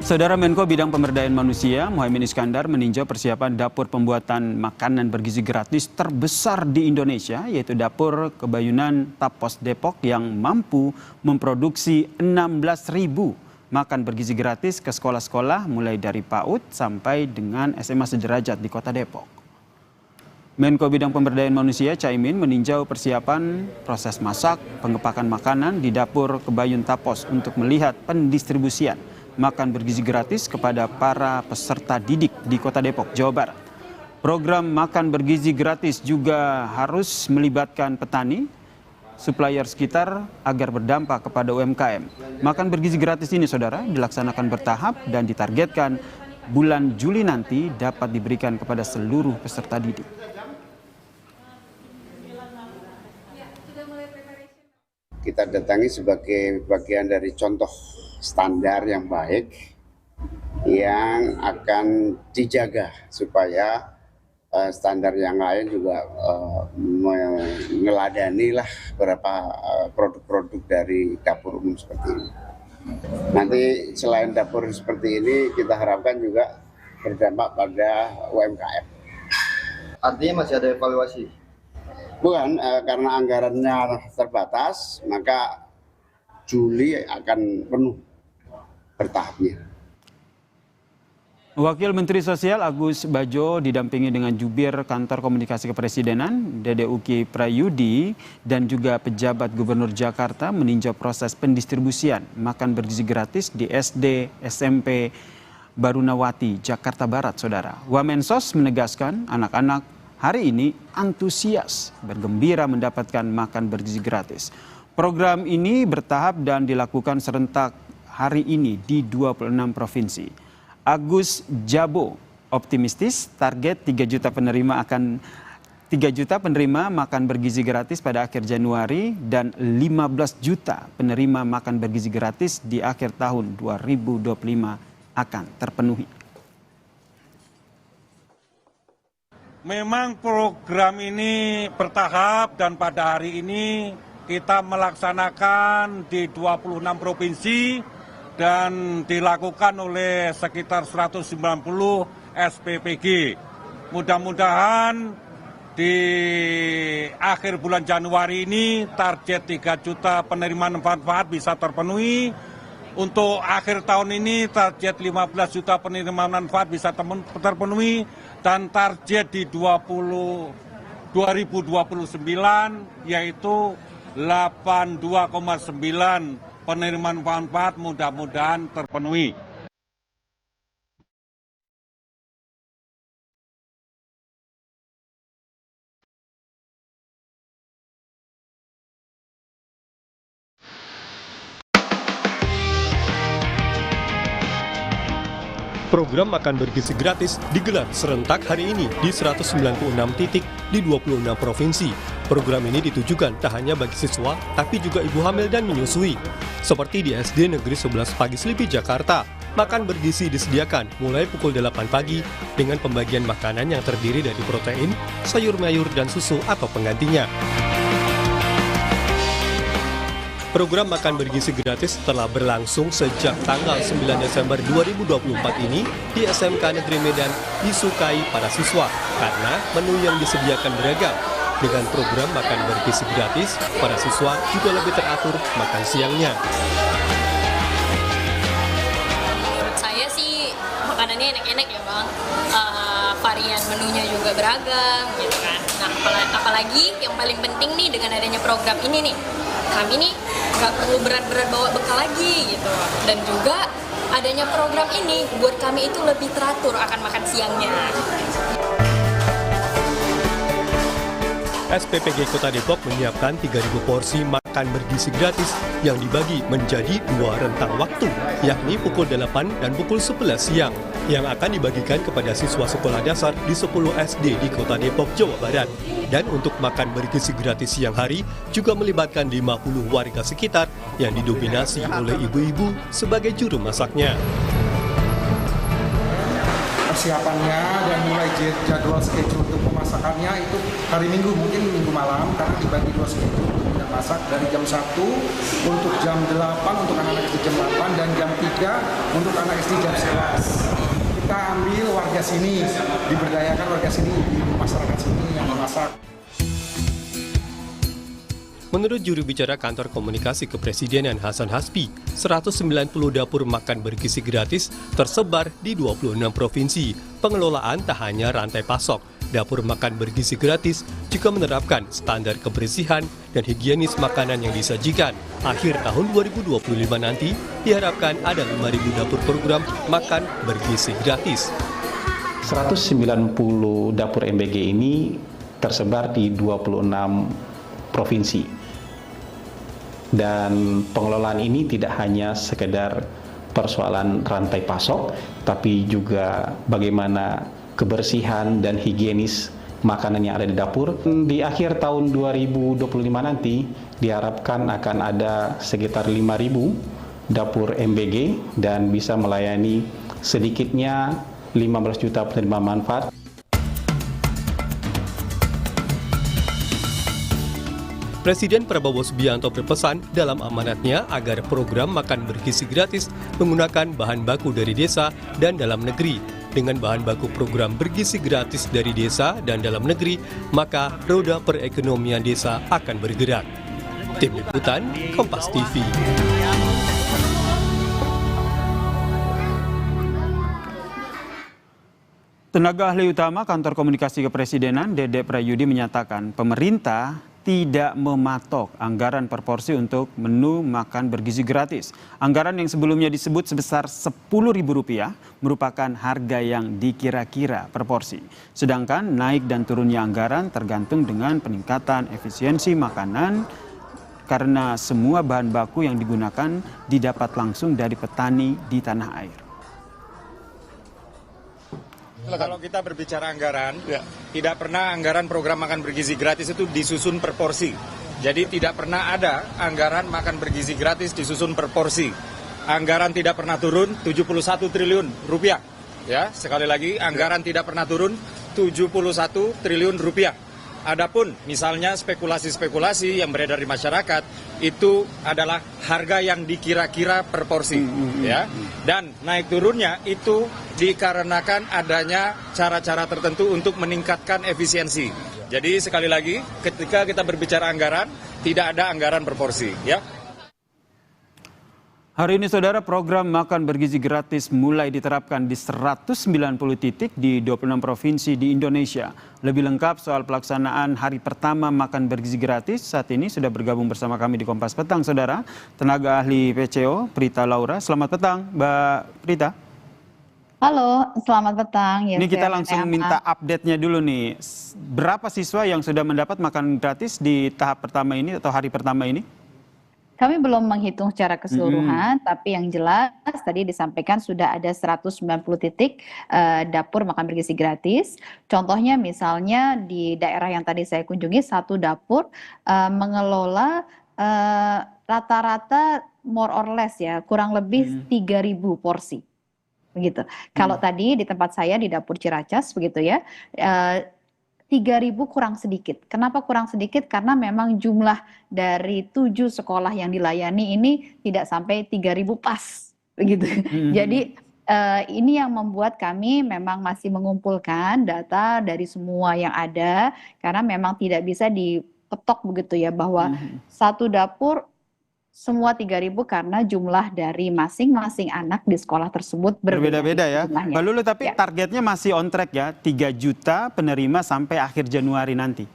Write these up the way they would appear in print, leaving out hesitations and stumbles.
Saudara Menko Bidang Pemberdayaan Manusia Muhaimin Iskandar meninjau persiapan dapur pembuatan makanan bergizi gratis terbesar di Indonesia, yaitu Dapur Kebayunan Tapos Depok yang mampu memproduksi 16.000 makan bergizi gratis ke sekolah-sekolah mulai dari PAUD sampai dengan SMA sederajat di Kota Depok. Menko Bidang Pemberdayaan Manusia Caimin meninjau persiapan proses masak, pengepakan makanan di Dapur Kebayun Tapos untuk melihat pendistribusian makan bergizi gratis kepada para peserta didik di Kota Depok, Jawa Barat. Program makan bergizi gratis juga harus melibatkan petani, supplier sekitar agar berdampak kepada UMKM. Makan bergizi gratis ini, saudara, dilaksanakan bertahap dan ditargetkan bulan Juli nanti dapat diberikan kepada seluruh peserta didik. Kita datangi sebagai bagian dari contoh standar yang baik yang akan dijaga supaya standar yang lain juga meneladani lah beberapa produk-produk dari dapur umum seperti ini. Nanti selain dapur seperti ini kita harapkan juga berdampak pada UMKM. Artinya masih ada evaluasi? Bukan, karena anggarannya terbatas, maka Juli akan penuh bertahapnya. Wakil Menteri Sosial Agus Badjo didampingi dengan Jubir Kantor Komunikasi Kepresidenan Dede Uki Prayudi dan juga pejabat Gubernur Jakarta meninjau proses pendistribusian makan bergizi gratis di SD SMP Barunawati, Jakarta Barat, saudara. Wamensos menegaskan anak-anak hari ini antusias bergembira mendapatkan makan bergizi gratis. Program ini bertahap dan dilakukan serentak hari ini di 26 provinsi. Agus Jabo optimistis target 3 juta penerima makan bergizi gratis pada akhir Januari dan 15 juta penerima makan bergizi gratis di akhir tahun 2025 akan terpenuhi. Memang program ini bertahap dan pada hari ini kita melaksanakan di 26 provinsi dan dilakukan oleh sekitar 190 SPPG. Mudah-mudahan di akhir bulan Januari ini target 3 juta penerimaan manfaat bisa terpenuhi. Untuk akhir tahun ini target 15 juta penerimaan manfaat bisa terpenuhi dan target di 2029 yaitu 82,9 penerimaan manfaat mudah-mudahan terpenuhi. Program makan bergizi gratis digelar serentak hari ini di 196 titik di 26 provinsi. Program ini ditujukan tak hanya bagi siswa, tapi juga ibu hamil dan menyusui. Seperti di SD Negeri 11 Pagi Selipi, Jakarta, makan bergizi disediakan mulai pukul 8 pagi dengan pembagian makanan yang terdiri dari protein, sayur mayur, dan susu atau penggantinya. Program makan bergizi gratis telah berlangsung sejak tanggal 9 Desember 2024 ini di SMK Negeri Medan disukai para siswa karena menu yang disediakan beragam. Dengan program makan bergizi gratis, para siswa juga lebih teratur makan siangnya. Menurut saya sih makanannya enak-enak ya Bang, varian menunya juga beragam gitu kan. Nah apalagi yang paling penting nih dengan adanya program ini nih, kami nih nggak perlu berat-berat bawa bekal lagi gitu. Dan juga adanya program ini buat kami itu lebih teratur akan makan siangnya. SPPG Kota Depok menyiapkan 3.000 porsi makan bergizi gratis yang dibagi menjadi 2 rentang waktu, yakni pukul 8 dan pukul 11 siang, yang akan dibagikan kepada siswa sekolah dasar di 10 SD di Kota Depok, Jawa Barat. Dan untuk makan bergizi gratis siang hari juga melibatkan 50 warga sekitar yang didominasi oleh ibu-ibu sebagai juru masaknya. Persiapannya dan mulai jadwal schedule untuk pemasakannya itu hari Minggu, mungkin Minggu malam karena dibagi 2 schedule. masak dari jam 1 untuk jam 8 untuk anak-anak SD jam 8 dan jam 3 untuk anak SD jam 11. Kita ambil warga sini, diberdayakan warga sini, di masyarakat sini yang memasak. Menurut juru bicara Kantor Komunikasi Kepresidenan Hasan Hasbi, 190 dapur makan bergizi gratis tersebar di 26 provinsi. Pengelolaan tak hanya rantai pasok, dapur makan bergizi gratis juga menerapkan standar kebersihan dan higienis makanan yang disajikan. Akhir tahun 2025 nanti diharapkan ada 5.000 dapur program makan bergizi gratis. 190 dapur MBG ini tersebar di 26 provinsi. Dan pengelolaan ini tidak hanya sekedar persoalan rantai pasok, tapi juga bagaimana kebersihan dan higienis makanan yang ada di dapur. Di akhir tahun 2025 nanti diharapkan akan ada sekitar 5.000 dapur MBG dan bisa melayani sedikitnya 15 juta penerima manfaat. Presiden Prabowo Subianto berpesan dalam amanatnya agar program makan bergizi gratis menggunakan bahan baku dari desa dan dalam negeri. Dengan bahan baku program bergizi gratis dari desa dan dalam negeri, maka roda perekonomian desa akan bergerak. Tim Liputan, Kompas TV. Tenaga ahli utama Kantor Komunikasi Kepresidenan, Dede Prayudi, menyatakan pemerintah tidak mematok anggaran per porsi untuk menu makan bergizi gratis. Anggaran yang sebelumnya disebut sebesar Rp10.000 merupakan harga yang dikira-kira per porsi. Sedangkan naik dan turunnya anggaran tergantung dengan peningkatan efisiensi makanan karena semua bahan baku yang digunakan didapat langsung dari petani di tanah air. Kalau kita berbicara anggaran, tidak pernah anggaran program makan bergizi gratis itu disusun per porsi. Jadi tidak pernah ada anggaran makan bergizi gratis disusun per porsi. Anggaran tidak pernah turun 71 triliun rupiah. Ya, sekali lagi anggaran tidak pernah turun 71 triliun rupiah. Adapun misalnya spekulasi-spekulasi yang beredar di masyarakat itu adalah harga yang dikira-kira per porsi, ya. Dan naik turunnya itu dikarenakan adanya cara-cara tertentu untuk meningkatkan efisiensi. Jadi sekali lagi, ketika kita berbicara anggaran, tidak ada anggaran per porsi, ya. Hari ini, saudara, program makan bergizi gratis mulai diterapkan di 190 titik di 26 provinsi di Indonesia. Lebih lengkap soal pelaksanaan hari pertama makan bergizi gratis, saat ini sudah bergabung bersama kami di Kompas Petang, saudara, tenaga ahli PCO, Prita Laura. Selamat petang, Mbak Prita. Halo, selamat petang. Ini kita langsung minta update-nya dulu nih. Berapa siswa yang sudah mendapat makan gratis di tahap pertama ini atau hari pertama ini? Kami belum menghitung secara keseluruhan, tapi yang jelas tadi disampaikan sudah ada 190 titik dapur makan bergizi gratis. Contohnya misalnya di daerah yang tadi saya kunjungi, satu dapur mengelola rata-rata more or less ya, kurang lebih 3.000 porsi. Begitu. Kalau tadi di tempat saya di dapur Ciracas begitu ya, 3.000 kurang sedikit. Kenapa kurang sedikit? Karena memang jumlah dari 7 sekolah yang dilayani ini tidak sampai 3.000 pas, begitu. Jadi ini yang membuat kami memang masih mengumpulkan data dari semua yang ada, karena memang tidak bisa diketok begitu ya bahwa satu dapur semua 3.000 karena jumlah dari masing-masing anak di sekolah tersebut berbeda-beda ya. Mbak Lulu, tapi ya, targetnya masih on track ya, 3 juta penerima sampai akhir Januari nanti.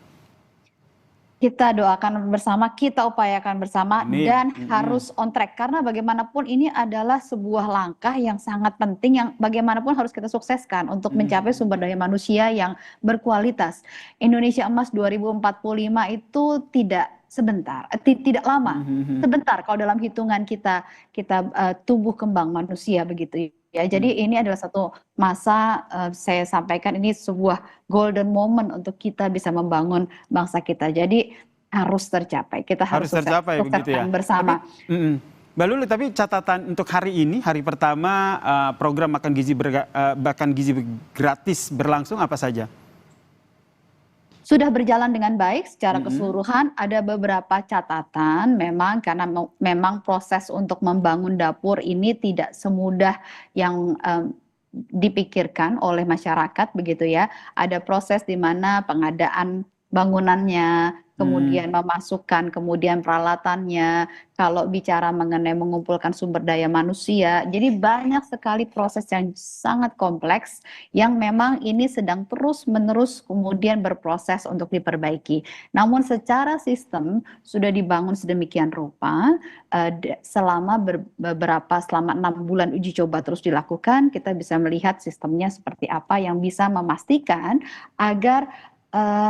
Kita doakan bersama, kita upayakan bersama. Amin. Dan harus on track. Karena bagaimanapun ini adalah sebuah langkah yang sangat penting yang bagaimanapun harus kita sukseskan untuk mencapai sumber daya manusia yang berkualitas. Indonesia Emas 2045 itu tidak sebentar, tidak lama, sebentar kalau dalam hitungan kita tumbuh kembang manusia begitu ya. Jadi ini adalah satu masa, saya sampaikan ini sebuah golden moment untuk kita bisa membangun bangsa kita. Jadi harus tercapai, kita harus tercapai begitu ya bersama. Mbak Lulu, tapi catatan untuk hari ini, hari pertama program makan gizi gratis berlangsung apa saja? Sudah berjalan dengan baik secara keseluruhan. Ada beberapa catatan memang karena memang proses untuk membangun dapur ini tidak semudah yang dipikirkan oleh masyarakat begitu ya. Ada proses di mana pengadaan bangunannya, kemudian memasukkan, kemudian peralatannya, kalau bicara mengenai mengumpulkan sumber daya manusia. Jadi banyak sekali proses yang sangat kompleks yang memang ini sedang terus-menerus kemudian berproses untuk diperbaiki. Namun secara sistem sudah dibangun sedemikian rupa, selama 6 bulan uji coba terus dilakukan, kita bisa melihat sistemnya seperti apa yang bisa memastikan agar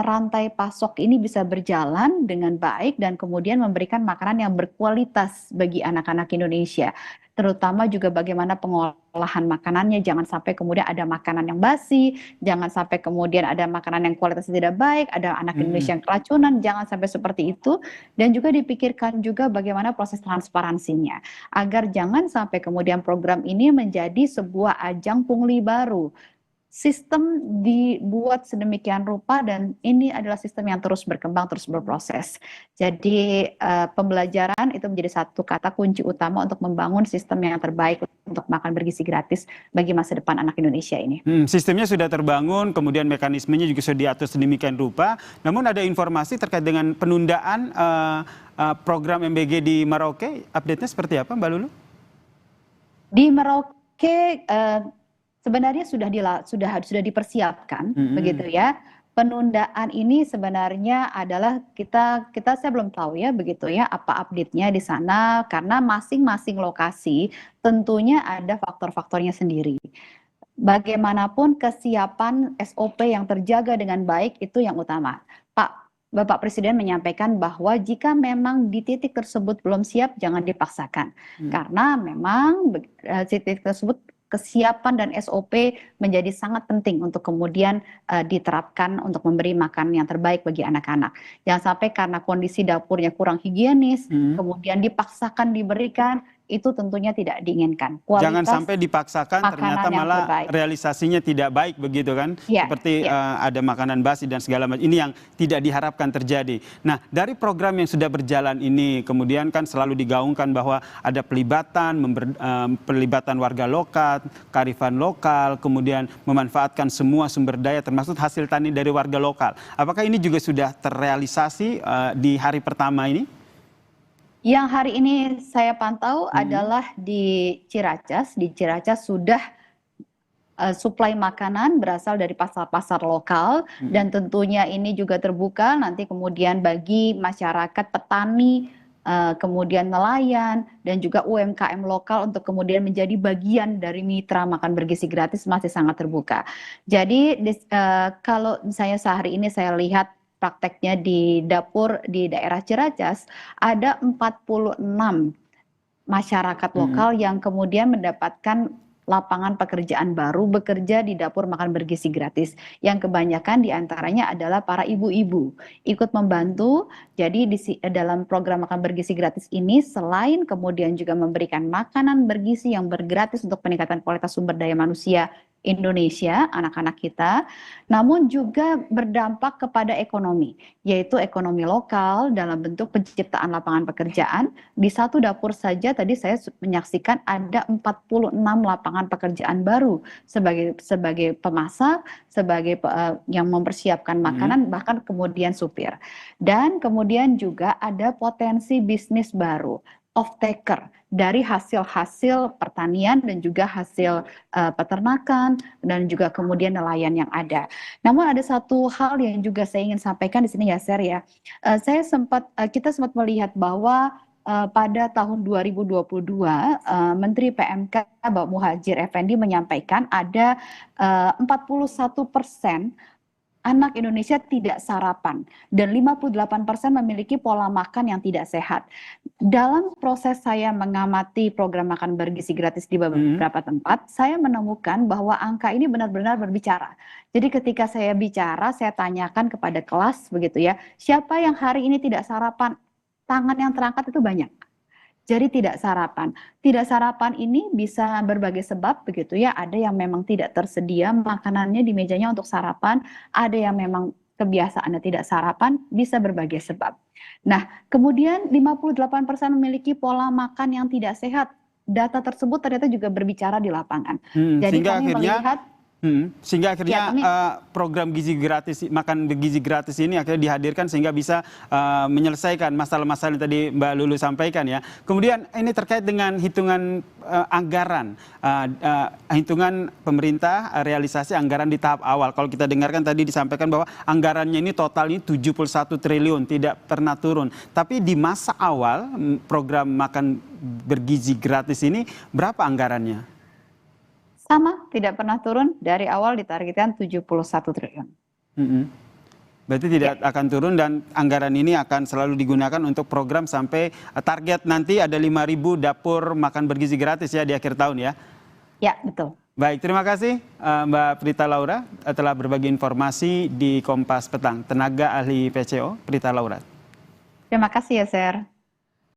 rantai pasok ini bisa berjalan dengan baik dan kemudian memberikan makanan yang berkualitas bagi anak-anak Indonesia. Terutama juga bagaimana pengolahan makanannya, jangan sampai kemudian ada makanan yang basi, jangan sampai kemudian ada makanan yang kualitasnya tidak baik, ada anak Indonesia yang keracunan, jangan sampai seperti itu. Dan juga dipikirkan juga bagaimana proses transparansinya, agar jangan sampai kemudian program ini menjadi sebuah ajang pungli baru. Sistem dibuat sedemikian rupa dan ini adalah sistem yang terus berkembang, terus berproses. Jadi pembelajaran itu menjadi satu kata kunci utama untuk membangun sistem yang terbaik untuk makan bergizi gratis bagi masa depan anak Indonesia ini. Sistemnya sudah terbangun, kemudian mekanismenya juga sudah diatur sedemikian rupa. Namun ada informasi terkait dengan penundaan program MBG di Merauke. Update-nya seperti apa, Mbak Lulu? Di Merauke sebenarnya sudah dipersiapkan begitu ya. Penundaan ini sebenarnya adalah kita saya belum tahu ya begitu ya apa update-nya di sana karena masing-masing lokasi tentunya ada faktor-faktornya sendiri. Bagaimanapun kesiapan SOP yang terjaga dengan baik itu yang utama. Bapak Presiden menyampaikan bahwa jika memang di titik tersebut belum siap jangan dipaksakan. Karena memang titik tersebut kesiapan dan SOP menjadi sangat penting untuk kemudian diterapkan untuk memberi makan yang terbaik bagi anak-anak. Jangan sampai karena kondisi dapurnya kurang higienis, kemudian dipaksakan diberikan, itu tentunya tidak diinginkan. Jangan sampai dipaksakan ternyata malah realisasinya tidak baik begitu kan? Seperti ada makanan basi dan segala macam. Ini yang tidak diharapkan terjadi. Nah, dari program yang sudah berjalan ini kemudian kan selalu digaungkan bahwa ada pelibatan warga lokal, kearifan lokal, kemudian memanfaatkan semua sumber daya termasuk hasil tani dari warga lokal. Apakah ini juga sudah terrealisasi di hari pertama ini? Yang hari ini saya pantau adalah di Ciracas. Di Ciracas sudah suplai makanan berasal dari pasar-pasar lokal dan tentunya ini juga terbuka nanti kemudian bagi masyarakat petani, kemudian nelayan dan juga UMKM lokal untuk kemudian menjadi bagian dari mitra makan bergizi gratis masih sangat terbuka. Jadi kalau misalnya sehari ini saya lihat prakteknya di dapur di daerah Ciracas ada 46 masyarakat lokal yang kemudian mendapatkan lapangan pekerjaan baru bekerja di dapur makan bergizi gratis yang kebanyakan diantaranya adalah para ibu-ibu ikut membantu. Jadi dalam program makan bergizi gratis ini selain kemudian juga memberikan makanan bergizi yang bergratis untuk peningkatan kualitas sumber daya manusia Indonesia, anak-anak kita, namun juga berdampak kepada ekonomi, yaitu ekonomi lokal dalam bentuk penciptaan lapangan pekerjaan. Di satu dapur saja tadi saya menyaksikan ada 46 lapangan pekerjaan baru sebagai pemasak, sebagai yang mempersiapkan makanan, bahkan kemudian supir. Dan kemudian juga ada potensi bisnis baru, off-taker dari hasil-hasil pertanian dan juga hasil peternakan dan juga kemudian nelayan yang ada. Namun ada satu hal yang juga saya ingin sampaikan di sini ya, Ser ya. Kita sempat melihat bahwa pada tahun 2022 Menteri PMK Bapak Muhadjir Effendi menyampaikan ada 41% anak Indonesia tidak sarapan dan 58% memiliki pola makan yang tidak sehat. Dalam proses saya mengamati program makan bergizi gratis di beberapa tempat, saya menemukan bahwa angka ini benar-benar berbicara. Jadi ketika saya bicara, saya tanyakan kepada kelas begitu ya, siapa yang hari ini tidak sarapan? Tangan yang terangkat itu banyak. Jadi tidak sarapan. Tidak sarapan ini bisa berbagai sebab begitu ya. Ada yang memang tidak tersedia makanannya di mejanya untuk sarapan, ada yang memang kebiasaannya tidak sarapan, bisa berbagai sebab. Nah, kemudian 58% memiliki pola makan yang tidak sehat. Data tersebut ternyata juga berbicara di lapangan. Jadi sehingga kami akhirnya melihat sehingga akhirnya Ya, program gizi gratis, makan bergizi gratis ini akhirnya dihadirkan sehingga bisa menyelesaikan masalah-masalah yang tadi Mbak Lulu sampaikan ya. Kemudian ini terkait dengan hitungan anggaran, hitungan pemerintah realisasi anggaran di tahap awal. Kalau kita dengarkan tadi disampaikan bahwa anggarannya ini total ini 71 triliun, tidak pernah turun. Tapi di masa awal program makan bergizi gratis ini berapa anggarannya? sama, tidak pernah turun, dari awal ditargetkan 71 triliun. Berarti tidak akan turun dan anggaran ini akan selalu digunakan untuk program sampai target nanti ada 5.000 dapur makan bergizi gratis ya di akhir tahun ya? Ya, betul. Baik, terima kasih Mbak Prita Laura telah berbagi informasi di Kompas Petang. Tenaga ahli PCO, Prita Laura. Terima kasih ya, Ser.